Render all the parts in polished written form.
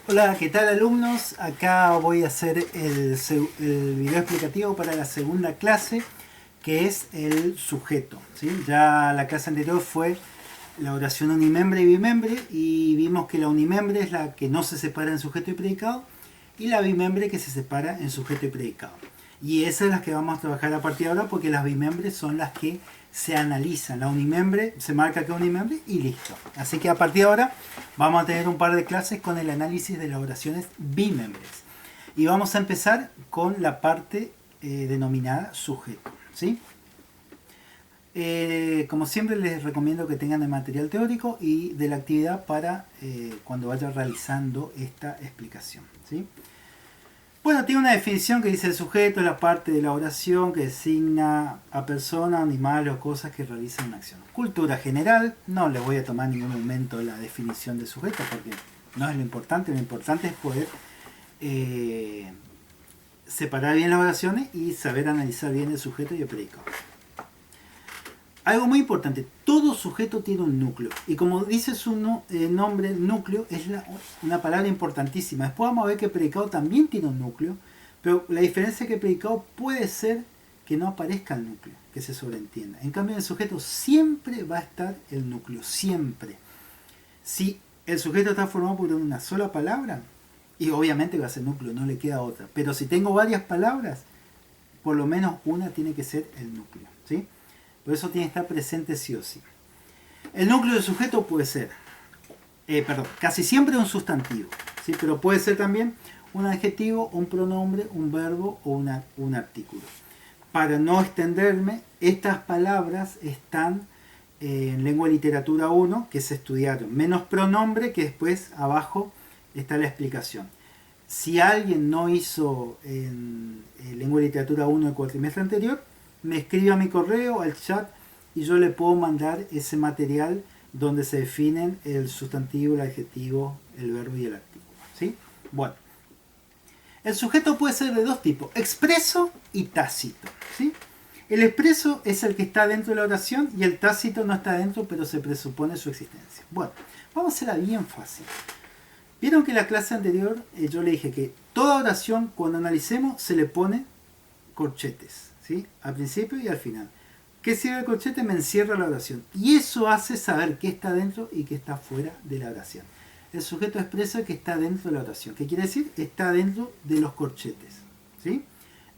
Hola, ¿qué tal alumnos? Acá voy a hacer el video explicativo para la segunda clase, que es el sujeto, ¿sí? Ya la clase anterior fue la oración unimembre y bimembre, y vimos que la unimembre es la que no se separa en sujeto y predicado, y la bimembre que se separa en sujeto y predicado. Y esas es las que vamos a trabajar a partir de ahora, porque las bimembres son las que se analizan. La unimembre se marca que es unimembre y listo. Así que a partir de ahora vamos a tener un par de clases con el análisis de las oraciones bimembres. Y vamos a empezar con la parte denominada sujeto, ¿sí? Como siempre les recomiendo que tengan el material teórico y de la actividad para cuando vaya realizando esta explicación, ¿sí? Bueno, tiene una definición que dice: el sujeto es la parte de la oración que designa a persona, animal o cosas que realizan una acción. Cultura general, no les voy a tomar en ningún momento la definición de sujeto porque no es lo importante es poder separar bien las oraciones y saber analizar bien el sujeto y el predicado. Algo muy importante, todo sujeto tiene un núcleo. Y como dice su nombre, núcleo es una palabra importantísima. Después vamos a ver que predicado también tiene un núcleo, pero la diferencia es que predicado puede ser que no aparezca el núcleo, que se sobreentienda. En cambio, en el sujeto siempre va a estar el núcleo, siempre. Si el sujeto está formado por una sola palabra, y obviamente va a ser núcleo, no le queda otra. Pero si tengo varias palabras, por lo menos una tiene que ser el núcleo, ¿sí? Por eso tiene que estar presente sí o sí. El núcleo del sujeto puede ser, casi siempre un sustantivo, ¿sí? Pero puede ser también un adjetivo, un pronombre, un verbo o un artículo. Para no extenderme, estas palabras están en lengua y literatura 1, que se estudiaron, menos pronombre, que después abajo está la explicación. Si alguien no hizo en lengua y literatura 1 el cuatrimestre anterior, me escribe a mi correo, al chat, y yo le puedo mandar ese material donde se definen el sustantivo, el adjetivo, el verbo y el artículo, ¿sí? Bueno, el sujeto puede ser de dos tipos: expreso y tácito, ¿sí? El expreso es el que está dentro de la oración y el tácito no está dentro, pero se presupone su existencia. Bueno, vamos a hacerla bien fácil. Vieron que en la clase anterior yo le dije que toda oración, cuando analicemos, se le pone corchetes, ¿sí? Al principio y al final. ¿Qué sirve el corchete? Me encierra la oración. Y eso hace saber qué está dentro y qué está fuera de la oración. El sujeto expresa que está dentro de la oración. ¿Qué quiere decir? Está dentro de los corchetes, ¿sí?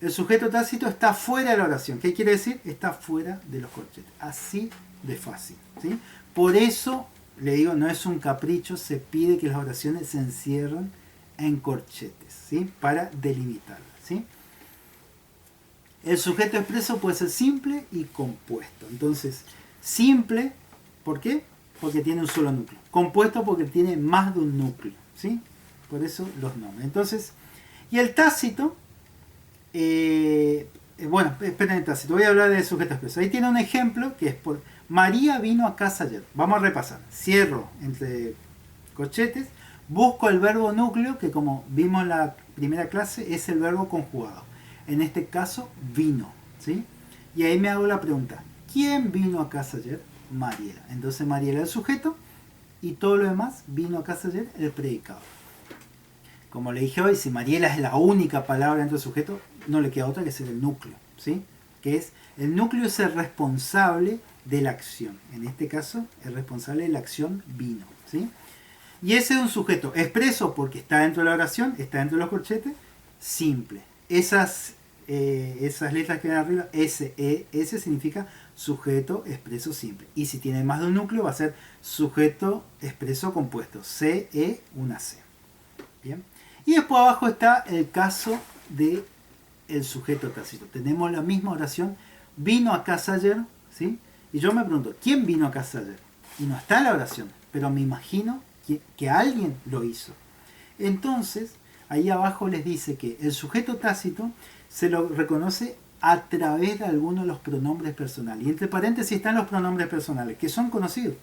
El sujeto tácito está fuera de la oración. ¿Qué quiere decir? Está fuera de los corchetes. Así de fácil, ¿sí? Por eso, le digo, no es un capricho, se pide que las oraciones se encierren en corchetes, ¿sí? Para delimitarlas, ¿sí? El sujeto expreso puede ser simple y compuesto. Entonces, simple, ¿por qué? Porque tiene un solo núcleo. Compuesto porque tiene más de un núcleo, ¿sí? Por eso los nombres. Entonces, y el tácito, bueno, esperen el tácito, voy a hablar del sujeto expreso. Ahí tiene un ejemplo que es por: María vino a casa ayer. Vamos a repasar. Cierro entre corchetes, busco el verbo núcleo, que como vimos en la primera clase es el verbo conjugado. En este caso, vino, ¿sí? Y ahí me hago la pregunta: ¿quién vino a casa ayer? Mariela. Entonces Mariela es el sujeto y todo lo demás: vino a casa ayer, el predicado. Como le dije hoy, si Mariela es la única palabra dentro del sujeto, no le queda otra que ser el núcleo, ¿sí? Que es, el núcleo es el responsable de la acción. En este caso, el responsable de la acción vino, ¿sí? Y ese es un sujeto expreso porque está dentro de la oración, está dentro de los corchetes, simple. Esas letras que ven arriba, S significa sujeto expreso simple. Y si tiene más de un núcleo, va a ser sujeto expreso compuesto. CE, una C. Bien. Y después abajo está el caso de el sujeto tácito. Tenemos la misma oración: vino a casa ayer, ¿sí? Y yo me pregunto: ¿quién vino a casa ayer? Y no está en la oración, pero me imagino que alguien lo hizo. Entonces, ahí abajo les dice que el sujeto tácito se lo reconoce a través de algunos de los pronombres personales. Y entre paréntesis están los pronombres personales, que son conocidos: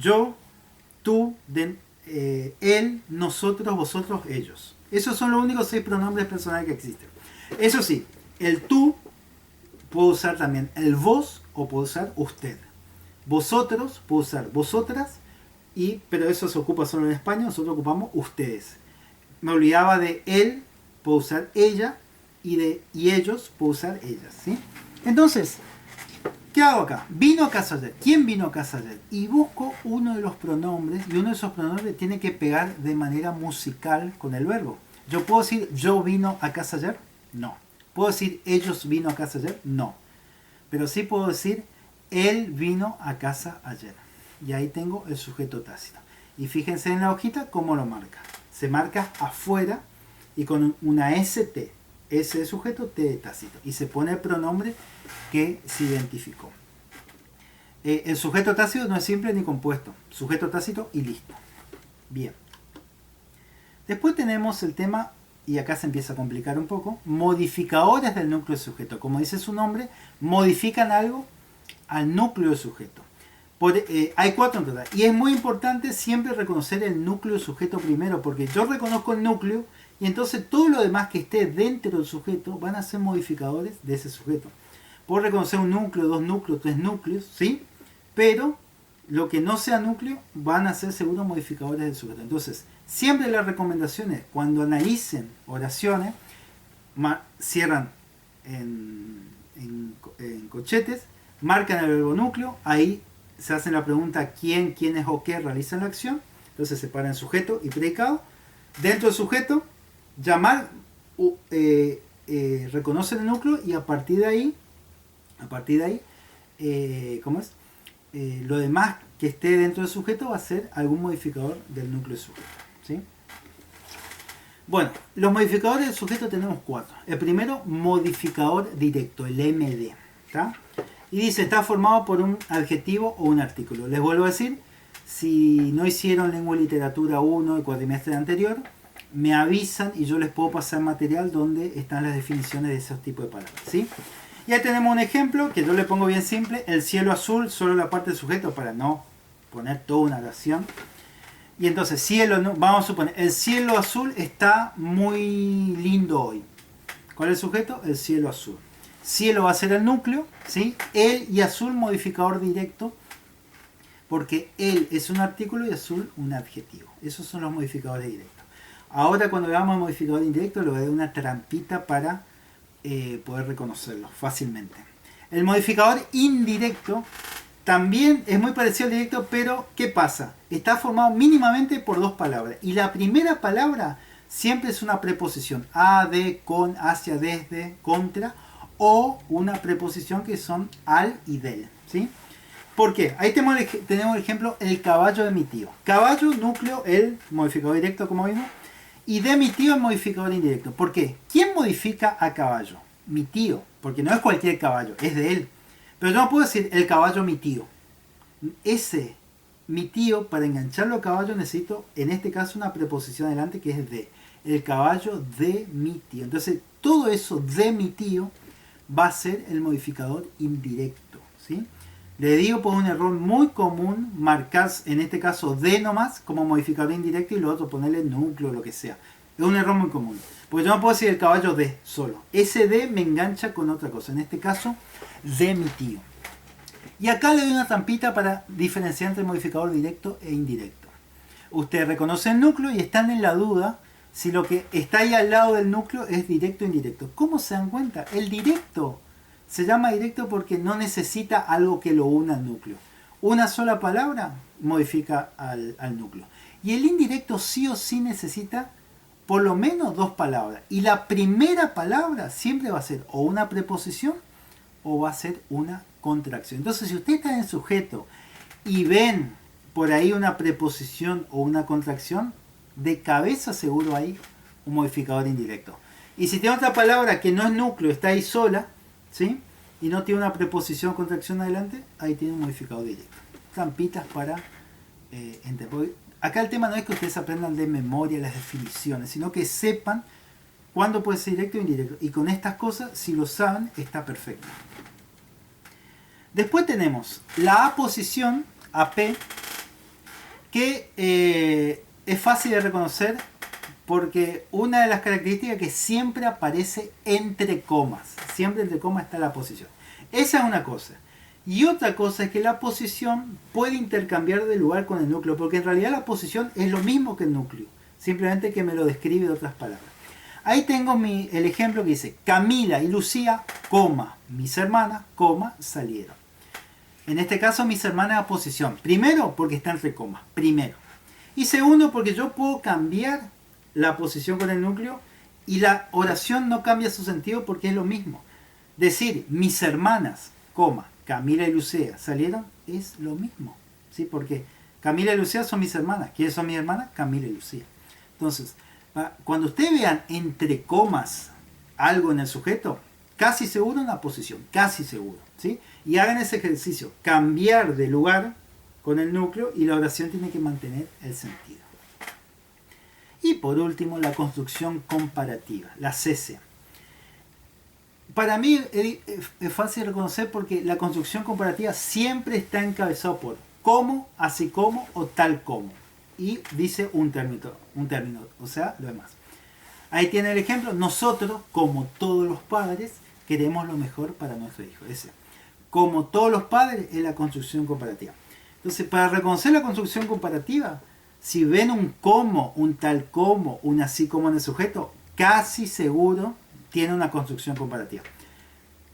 yo, tú, él, nosotros, vosotros, ellos. Esos son los únicos 6 pronombres personales que existen. Eso sí, el tú puedo usar también el vos o puedo usar usted. Vosotros puedo usar vosotras, pero eso se ocupa solo en España, nosotros ocupamos ustedes. me olvidaba de él, puedo usar ella, y ellos, puedo usar ellas, ¿sí? Entonces, ¿qué hago acá? Vino a casa ayer. ¿Quién vino a casa ayer? Y busco uno de los pronombres, y uno de esos pronombres tiene que pegar de manera musical con el verbo. ¿Yo puedo decir yo vino a casa ayer? No. ¿Puedo decir ellos vino a casa ayer? No. Pero sí puedo decir él vino a casa ayer. Y ahí tengo el sujeto tácito. Y fíjense en la hojita cómo lo marca. Se marca afuera y con una ST. S de sujeto, T de tácito. Y se pone el pronombre que se identificó. El sujeto tácito no es simple ni compuesto. Sujeto tácito y listo. Bien. Después tenemos el tema, y acá se empieza a complicar un poco, modificadores del núcleo de sujeto. Como dice su nombre, modifican algo al núcleo de sujeto. Hay 4 en total. Y es muy importante siempre reconocer el núcleo de sujeto primero, porque yo reconozco el núcleo y entonces todo lo demás que esté dentro del sujeto van a ser modificadores de ese sujeto. Puedo reconocer un núcleo, 2 núcleos, 3 núcleos, ¿sí? Pero lo que no sea núcleo van a ser seguro modificadores del sujeto. Entonces, siempre la recomendación es, cuando analicen oraciones, cierran en corchetes, marcan el verbo núcleo, ahí se hacen la pregunta quién, quiénes o qué realizan la acción. Entonces separan sujeto y predicado. Dentro del sujeto, llamar, reconocen el núcleo y a partir de ahí, ¿cómo es? Lo demás que esté dentro del sujeto va a ser algún modificador del núcleo del sujeto, ¿sí? Bueno, los modificadores del sujeto tenemos 4. El primero, modificador directo, el MD, ¿está? Y dice, está formado por un adjetivo o un artículo. Les vuelvo a decir, si no hicieron lengua y literatura 1 el cuatrimestre anterior, me avisan y yo les puedo pasar material donde están las definiciones de esos tipos de palabras, ¿sí? Ya tenemos un ejemplo que yo le pongo bien simple, el cielo azul, solo la parte del sujeto para no poner toda una oración. Y entonces, cielo, vamos a suponer, el cielo azul está muy lindo hoy. ¿Cuál es el sujeto? El cielo azul. Cielo va a ser el núcleo, ¿sí? El y azul modificador directo, porque el es un artículo y azul un adjetivo. Esos son los modificadores directos. Ahora cuando veamos el modificador indirecto le voy a dar una trampita para poder reconocerlo fácilmente. El modificador indirecto también es muy parecido al directo, pero ¿qué pasa? Está formado mínimamente por 2 palabras. Y la primera palabra siempre es una preposición. A, de, con, hacia, desde, contra. O una preposición que son al y del, ¿sí? ¿Por qué? Ahí tenemos el ejemplo, el caballo de mi tío. Caballo, núcleo, el modificador directo, como vimos. Y de mi tío, el modificador indirecto. ¿Por qué? ¿Quién modifica a caballo? Mi tío. Porque no es cualquier caballo, es de él. Pero yo no puedo decir el caballo mi tío. Ese, mi tío, para engancharlo a caballo necesito, en este caso, una preposición adelante que es de. El caballo de mi tío. Entonces, todo eso de mi tío va a ser el modificador indirecto, ¿sí? Le digo por un error muy común marcar, en este caso de nomás, como modificador indirecto y lo otro ponerle núcleo o lo que sea. Es un error muy común. Porque yo no puedo decir el caballo de solo. Ese de me engancha con otra cosa. En este caso, de mi tío. Y acá le doy una trampita para diferenciar entre modificador directo e indirecto. Ustedes reconocen el núcleo y están en la duda si lo que está ahí al lado del núcleo es directo o indirecto. ¿Cómo se dan cuenta? El directo se llama directo porque no necesita algo que lo una al núcleo. Una sola palabra modifica al núcleo. Y el indirecto sí o sí necesita por lo menos 2 palabras. Y la primera palabra siempre va a ser o una preposición o va a ser una contracción. Entonces, si usted está en el sujeto y ven por ahí una preposición o una contracción, de cabeza seguro hay un modificador indirecto. Y si tiene otra palabra que no es núcleo, está ahí sola, ¿sí? Y no tiene una preposición o contracción adelante, ahí tiene un modificador directo. Trampitas para entender. Acá el tema no es que ustedes aprendan de memoria las definiciones, sino que sepan cuándo puede ser directo o indirecto. Y con estas cosas, si lo saben, está perfecto. Después tenemos la aposición, AP, que es fácil de reconocer porque una de las características es que siempre aparece entre comas. Siempre entre comas está la posición. Esa es una cosa. Y otra cosa es que la posición puede intercambiar de lugar con el núcleo, porque en realidad la posición es lo mismo que el núcleo. simplemente que me lo describe de otras palabras. Ahí tengo el ejemplo que dice, Camila y Lucía, coma, mis hermanas, coma, salieron. En este caso mis hermanas a posición. Primero, porque está entre comas, primero. Y segundo, porque yo puedo cambiar la posición con el núcleo y la oración no cambia su sentido porque es lo mismo. Decir, mis hermanas, coma, Camila y Lucía, salieron, es lo mismo. ¿Sí? Porque Camila y Lucía son mis hermanas. ¿Quiénes son mis hermanas? Camila y Lucía. Entonces, cuando ustedes vean entre comas algo en el sujeto, casi seguro una posición, casi seguro, ¿sí? Y hagan ese ejercicio, cambiar de lugar con el núcleo y la oración tiene que mantener el sentido. Y por último, la construcción comparativa, la CC. Para mí es fácil de reconocer porque la construcción comparativa siempre está encabezado por como, así como o tal como. Y dice un término, o sea, lo demás. Ahí tiene el ejemplo, nosotros, como todos los padres, queremos lo mejor para nuestro hijo. Ese, como todos los padres, es la construcción comparativa. Entonces, para reconocer la construcción comparativa, si ven un como, un tal como, un así como en el sujeto, casi seguro tiene una construcción comparativa.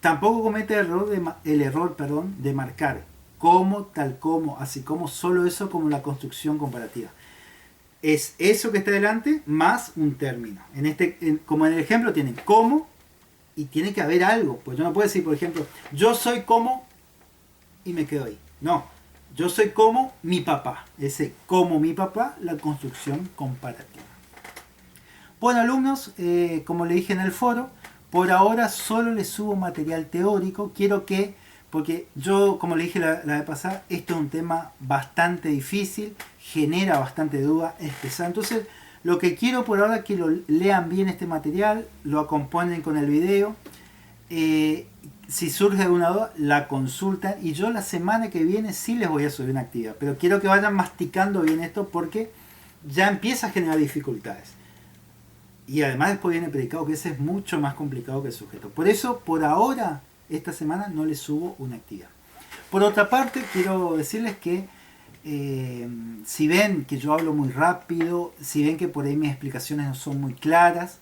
Tampoco comete el error de marcar como, tal como, así como, solo eso como la construcción comparativa. Es eso que está delante más un término. Como en el ejemplo tienen como y tiene que haber algo. Pues yo no puedo decir, por ejemplo, yo soy como y me quedo ahí. No, yo soy como mi papá. Ese como mi papá, la construcción comparativa. Bueno, alumnos, como le dije en el foro, por ahora solo les subo material teórico. Quiero que, porque yo, como le dije la vez pasada, esto es un tema bastante difícil, genera bastante duda, es pesado. Entonces, lo que quiero por ahora es que lo lean bien este material, lo acompañen con el video. Si surge alguna duda, la consultan. Y yo la semana que viene sí les voy a subir una actividad. Pero quiero que vayan masticando bien esto porque ya empieza a generar dificultades. Y además después viene el predicado, que ese es mucho más complicado que el sujeto. Por eso, por ahora, esta semana no les subo una actividad. Por otra parte, quiero decirles que si ven que yo hablo muy rápido, si ven que por ahí mis explicaciones no son muy claras,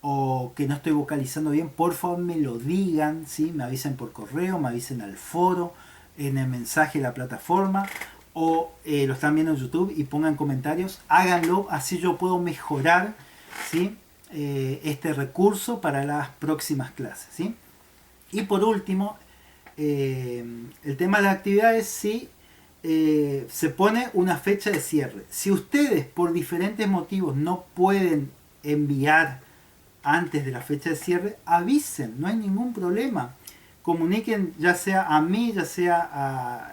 o que no estoy vocalizando bien, por favor me lo digan, ¿sí? Me avisen por correo, me avisen al foro, en el mensaje de la plataforma, o lo están viendo en YouTube y pongan comentarios, háganlo, así yo puedo mejorar, ¿sí? Este recurso para las próximas clases, ¿sí? Y por último, el tema de las actividades, sí, se pone una fecha de cierre. Si ustedes por diferentes motivos no pueden enviar antes de la fecha de cierre, avisen, no hay ningún problema. Comuniquen ya sea a mí, ya sea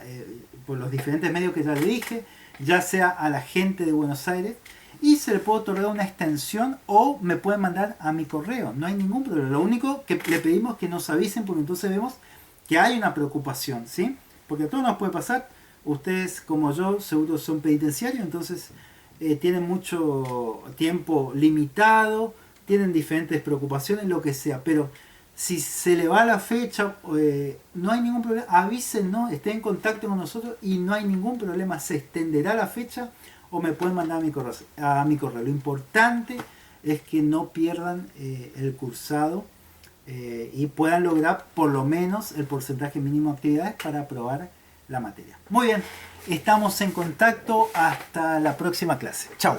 por los diferentes medios que ya le dije, ya sea a la gente de Buenos Aires, y se le puede otorgar una extensión o me pueden mandar a mi correo. No hay ningún problema. Lo único que le pedimos es que nos avisen porque entonces vemos que hay una preocupación, ¿sí? Porque a todos nos puede pasar. Ustedes, como yo, seguro son penitenciarios, entonces tienen mucho tiempo limitado, tienen diferentes preocupaciones, lo que sea. Pero si se le va la fecha, no hay ningún problema. Avísenos, estén en contacto con nosotros y no hay ningún problema. Se extenderá la fecha o me pueden mandar a mi correo. Lo importante es que no pierdan el cursado y puedan lograr por lo menos el porcentaje mínimo de actividades para aprobar la materia. Muy bien, estamos en contacto. Hasta la próxima clase. Chao.